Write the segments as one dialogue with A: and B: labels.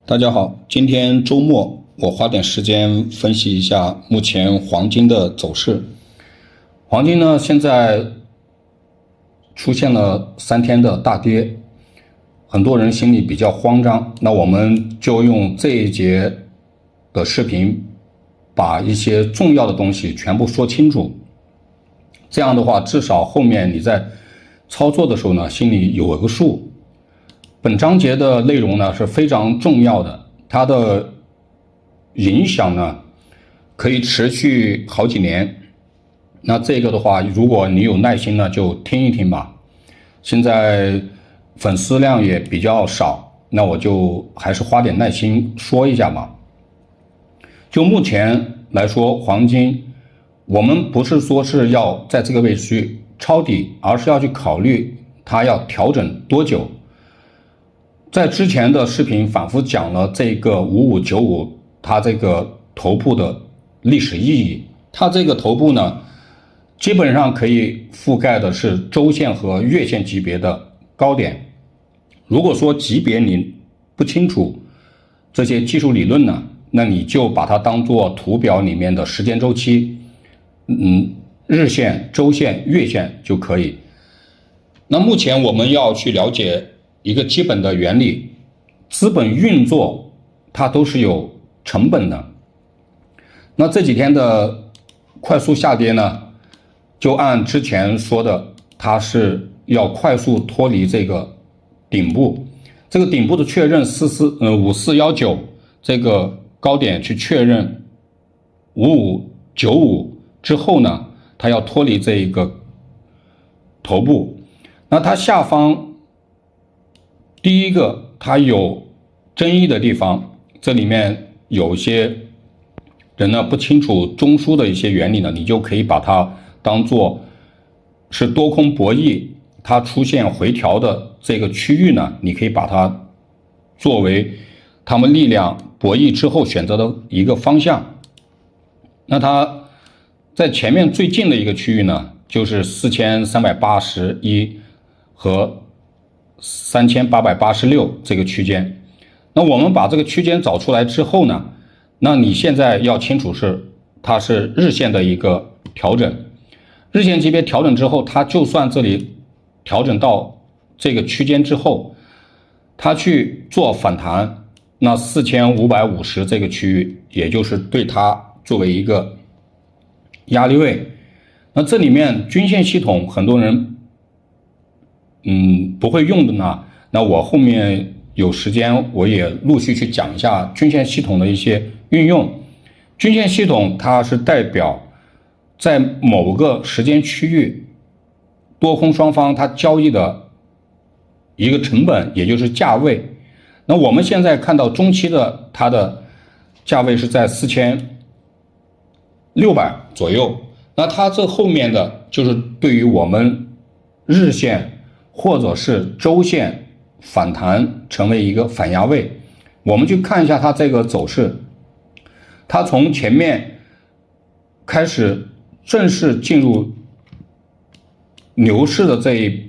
A: 大家好，今天周末我花点时间分析一下目前黄金的走势。黄金呢，现在出现了3天的大跌，很多人心里比较慌张。那我们就用这一节的视频，把一些重要的东西全部说清楚。这样的话，至少后面你在操作的时候呢，心里有个数。本章节的内容呢是非常重要的，它的影响呢可以持续好几年。那这个的话，如果你有耐心呢，就听一听吧。现在粉丝量也比较少，那我就还是花点耐心说一下吧。就目前来说，黄金我们不是说是要在这个位置去抄底，而是要去考虑它要调整多久。在之前的视频反复讲了这个5595它这个头部的历史意义。它这个头部呢，基本上可以覆盖的是周线和月线级别的高点。如果说级别你不清楚这些技术理论呢，那你就把它当做图表里面的时间周期，日线、周线、月线就可以。那目前我们要去了解一个基本的原理，资本运作它都是有成本的。那这几天的快速下跌呢，就按之前说的，它是要快速脱离这个顶部，这个顶部的确认5419这个高点去确认5595之后呢，它要脱离这一个头部。那它下方第一个它有争议的地方，这里面有一些人呢不清楚中枢的一些原理呢，你就可以把它当做是多空博弈，它出现回调的这个区域呢，你可以把它作为他们力量博弈之后选择的一个方向。那它在前面最近的一个区域呢，就是4381和3886这个区间。那我们把这个区间找出来之后呢，那你现在要清楚是它是日线的一个调整，日线级别调整之后，它就算这里调整到这个区间之后，它去做反弹，那4550这个区域也就是对它作为一个压力位。那这里面均线系统很多人不会用的呢，那我后面有时间我也陆续去讲一下均线系统的一些运用。均线系统它是代表在某个时间区域多空双方它交易的一个成本，也就是价位。那我们现在看到中期的它的价位是在4600左右，那它这后面的就是对于我们日线或者是周线反弹成为一个反压位。我们去看一下它这个走势，它从前面开始正式进入牛市的这一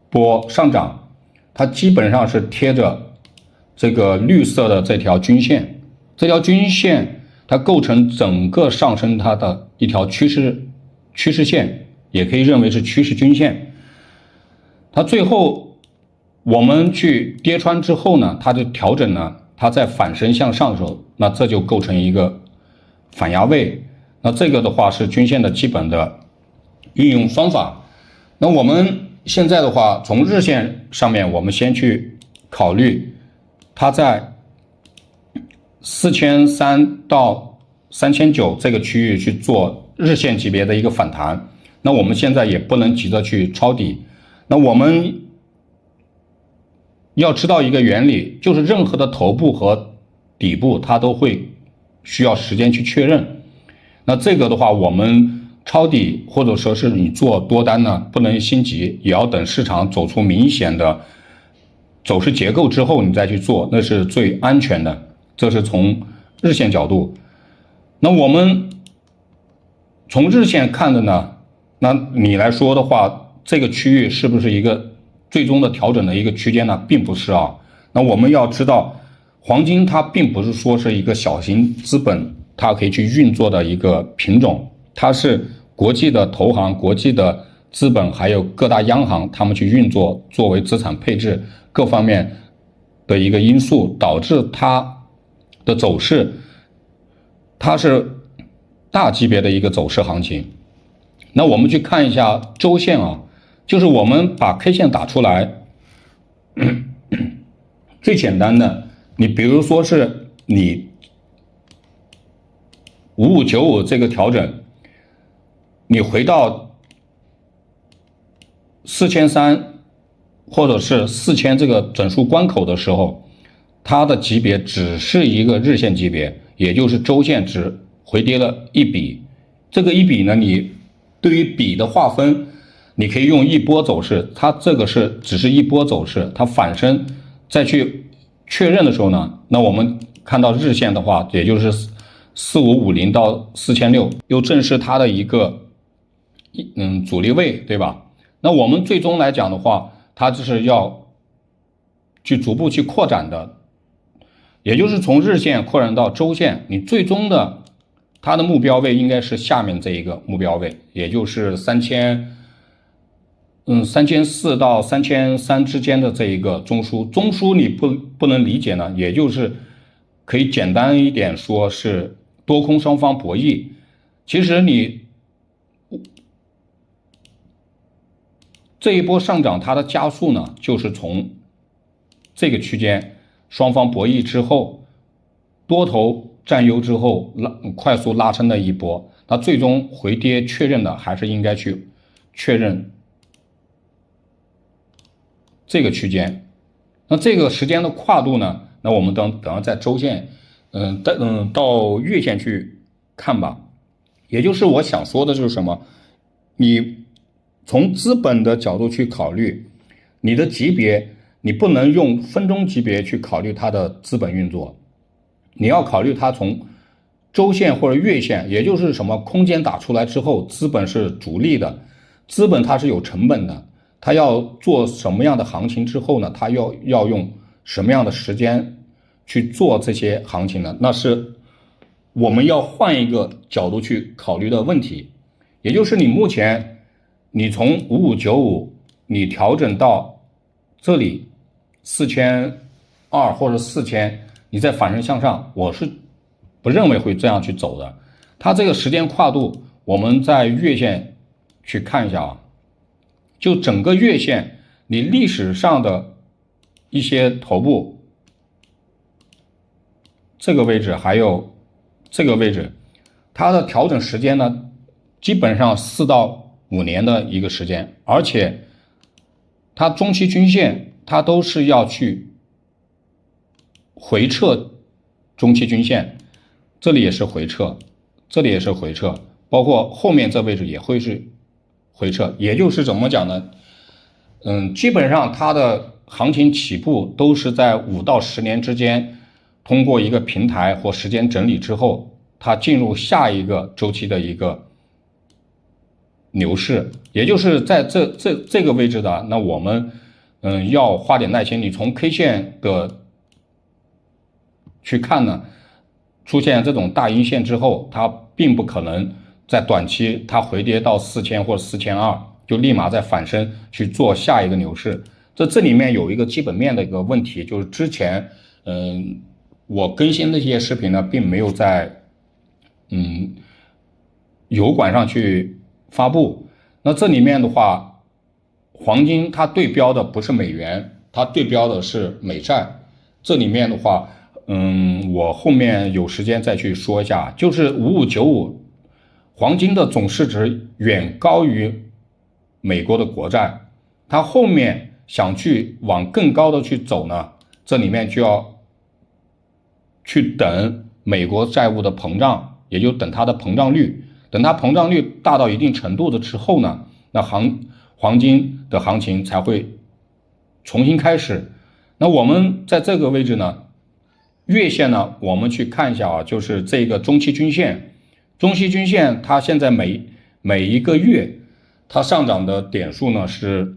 A: 波上涨，它基本上是贴着这个绿色的这条均线，这条均线它构成整个上升它的一条趋势线，也可以认为是趋势均线。它最后我们去跌穿之后呢，它的调整呢，它在反身向上的时候，那这就构成一个反压位。那这个的话是均线的基本的运用方法。那我们现在的话，从日线上面我们先去考虑它在4300到3900这个区域去做日线级别的一个反弹。那我们现在也不能急着去抄底，那我们要知道一个原理，就是任何的头部和底部它都会需要时间去确认。那这个的话，我们抄底或者说是你做多单呢，不能心急，也要等市场走出明显的走势结构之后你再去做，那是最安全的。这是从日线角度。那我们从日线看的呢，那你来说的话，这个区域是不是一个最终的调整的一个区间呢？并不是啊。那我们要知道黄金它并不是说是一个小型资本它可以去运作的一个品种，它是国际的投行、国际的资本还有各大央行他们去运作，作为资产配置各方面的一个因素，导致它的走势它是大级别的一个走势行情。那我们去看一下周线啊，就是我们把 K 线打出来，最简单的，你比如说是你5595这个调整，你回到4300或者是4000这个整数关口的时候，它的级别只是一个日线级别，也就是周线只回跌了一笔。这个一笔呢，你对于笔的划分，你可以用一波走势，它这个是只是一波走势，它反身再去确认的时候呢，那我们看到日线的话，也就是4550到4600，又正是它的一个阻力位，对吧？那我们最终来讲的话，它就是要去逐步去扩展的，也就是从日线扩展到周线，你最终的它的目标位应该是下面这一个目标位，也就是3400到3300之间的这一个中枢。中枢你不能理解呢，也就是可以简单一点说是多空双方博弈。其实你这一波上涨它的加速呢，就是从这个区间双方博弈之后，多头占优之后快速拉升的一波，那最终回跌确认的还是应该去确认这个区间。那这个时间的跨度呢，那我们等下在周线到月线去看吧。也就是我想说的就是什么，你从资本的角度去考虑你的级别，你不能用分钟级别去考虑它的资本运作，你要考虑它从周线或者月线，也就是什么空间打出来之后，资本是逐利的，资本它是有成本的，它要做什么样的行情之后呢，它要用什么样的时间去做这些行情呢？那是我们要换一个角度去考虑的问题。也就是你目前你从5595你调整到这里4200或者4000，你再反身向上，我是不认为会这样去走的。它这个时间跨度，我们在月线去看一下啊，就整个月线，你历史上的一些头部，这个位置还有这个位置，它的调整时间呢，基本上4到5年的一个时间，而且它中期均线它都是要去回撤中期均线，这里也是回撤，这里也是回撤，包括后面这位置也会是回撤。也就是怎么讲呢？基本上它的行情起步都是在5到10年之间，通过一个平台或时间整理之后，它进入下一个周期的一个牛市，也就是在这个位置的，那我们要花点耐心。你从 K 线的去看呢，出现这种大阴线之后，它并不可能在短期它回跌到4000或者4200就立马再反身去做下一个牛市。这里面有一个基本面的一个问题，就是之前我更新的一些视频呢，并没有在油管上去发布。那这里面的话，黄金它对标的不是美元，它对标的是美债。这里面的话我后面有时间再去说一下，就是5595黄金的总市值远高于美国的国债，它后面想去往更高的去走呢，这里面就要去等美国债务的膨胀，也就等它的膨胀率，等它膨胀率大到一定程度的之后呢，那黄金的行情才会重新开始。那我们在这个位置呢，月线呢，我们去看一下啊，就是这个中期均线，中期均线它现在每一个月它上涨的点数呢是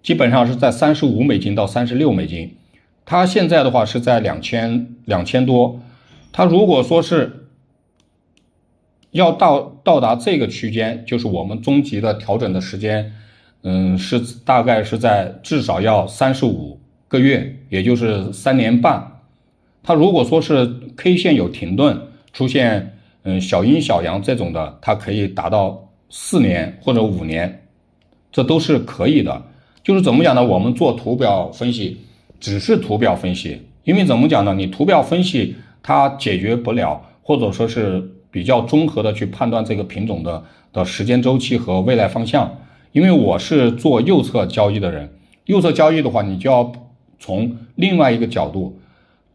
A: 基本上是在$35到$36，它现在的话是在2000多，它如果说是要到达这个区间，就是我们终极的调整的时间，是大概是在至少要35个月，也就是3年半。它如果说是 K 线有停顿，出现小阴小阳这种的，它可以达到4年或者5年，这都是可以的。就是怎么讲呢？我们做图表分析，只是图表分析，因为怎么讲呢？你图表分析它解决不了，或者说是比较综合的去判断这个品种的时间周期和未来方向。因为我是做右侧交易的人，右侧交易的话，你就要从另外一个角度，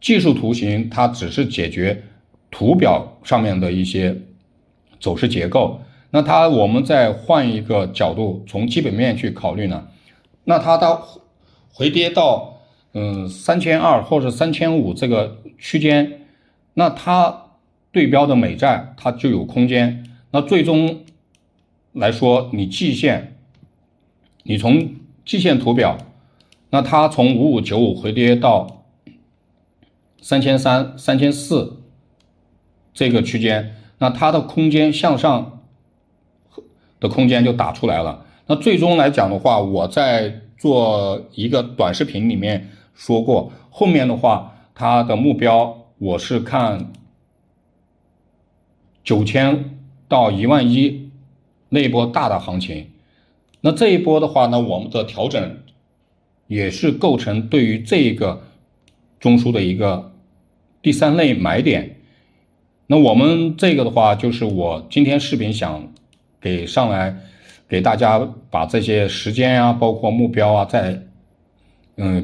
A: 技术图形它只是解决图表上面的一些走势结构，那我们再换一个角度，从基本面去考虑呢，那它到回跌到3200或者3500这个区间，那它对标的美债它就有空间。那最终来说，你从季线图表，那它从5595回跌到3300、3400这个区间，那它的空间向上的空间就打出来了。那最终来讲的话，我在做一个短视频里面说过，后面的话它的目标我是看9000到11000那一波大的行情。那这一波的话呢，我们的调整也是构成对于这个中枢的一个第3类买点。那我们这个的话，就是我今天视频想上来给大家把这些时间啊，包括目标啊，再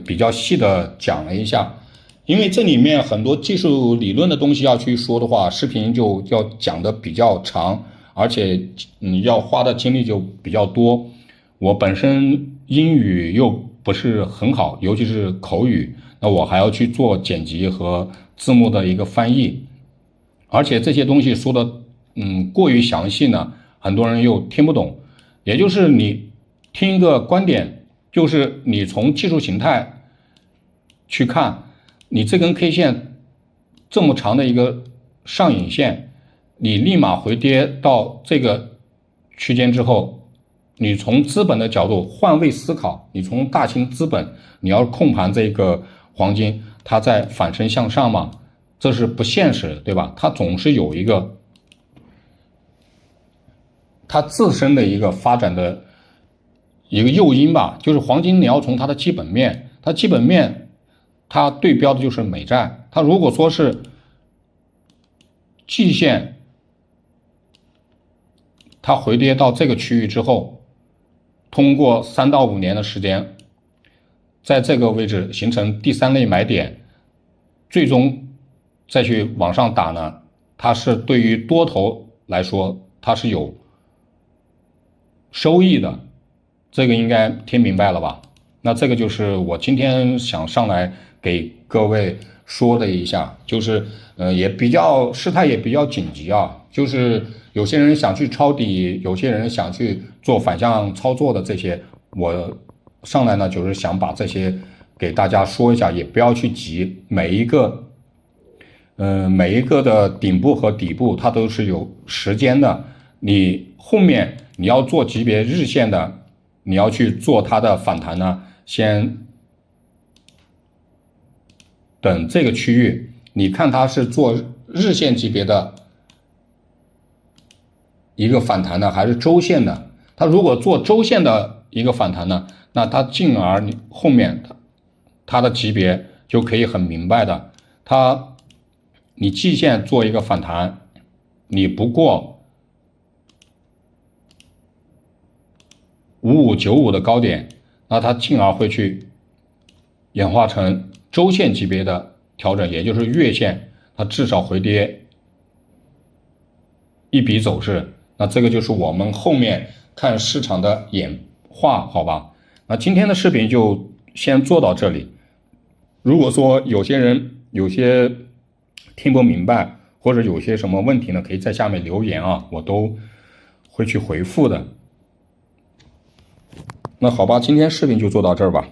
A: 比较细的讲了一下。因为这里面很多技术理论的东西要去说的话，视频就要讲的比较长，而且要花的精力就比较多。我本身英语又不是很好，尤其是口语，那我还要去做剪辑和字幕的一个翻译，而且这些东西说的过于详细呢，很多人又听不懂。也就是你听一个观点，就是你从技术形态去看，你这根 K 线这么长的一个上影线，你立马回跌到这个区间之后，你从资本的角度换位思考，你从大型资本你要控盘这个黄金，它在反身向上嘛，这是不现实，对吧？它总是有一个它自身的一个发展的一个诱因吧。就是黄金你要从它的基本面，它基本面它对标的就是美债，它如果说是季线它回跌到这个区域之后，通过3到5年的时间，在这个位置形成第3类买点，最终再去往上打呢，它是对于多头来说它是有收益的，这个应该听明白了吧？那这个就是我今天想上来给各位说的一下，就是也比较事态也比较紧急啊，就是有些人想去抄底，有些人想去做反向操作的，这些我上来呢就是想把这些给大家说一下，也不要去急，每一个的顶部和底部它都是有时间的，你后面你要做级别日线的，你要去做它的反弹呢，先等这个区域，你看它是做日线级别的一个反弹呢，还是周线的？它如果做周线的一个反弹呢，那它进而你后面它的级别就可以很明白的，你季线做一个反弹，你不过5595的高点，那它进而会去演化成周线级别的调整，也就是月线，它至少回跌一笔走势。那这个就是我们后面看市场的演化，好吧？那今天的视频就先做到这里。如果说有些听不明白，或者有些什么问题呢，可以在下面留言啊，我都会去回复的。那好吧，今天视频就做到这儿吧。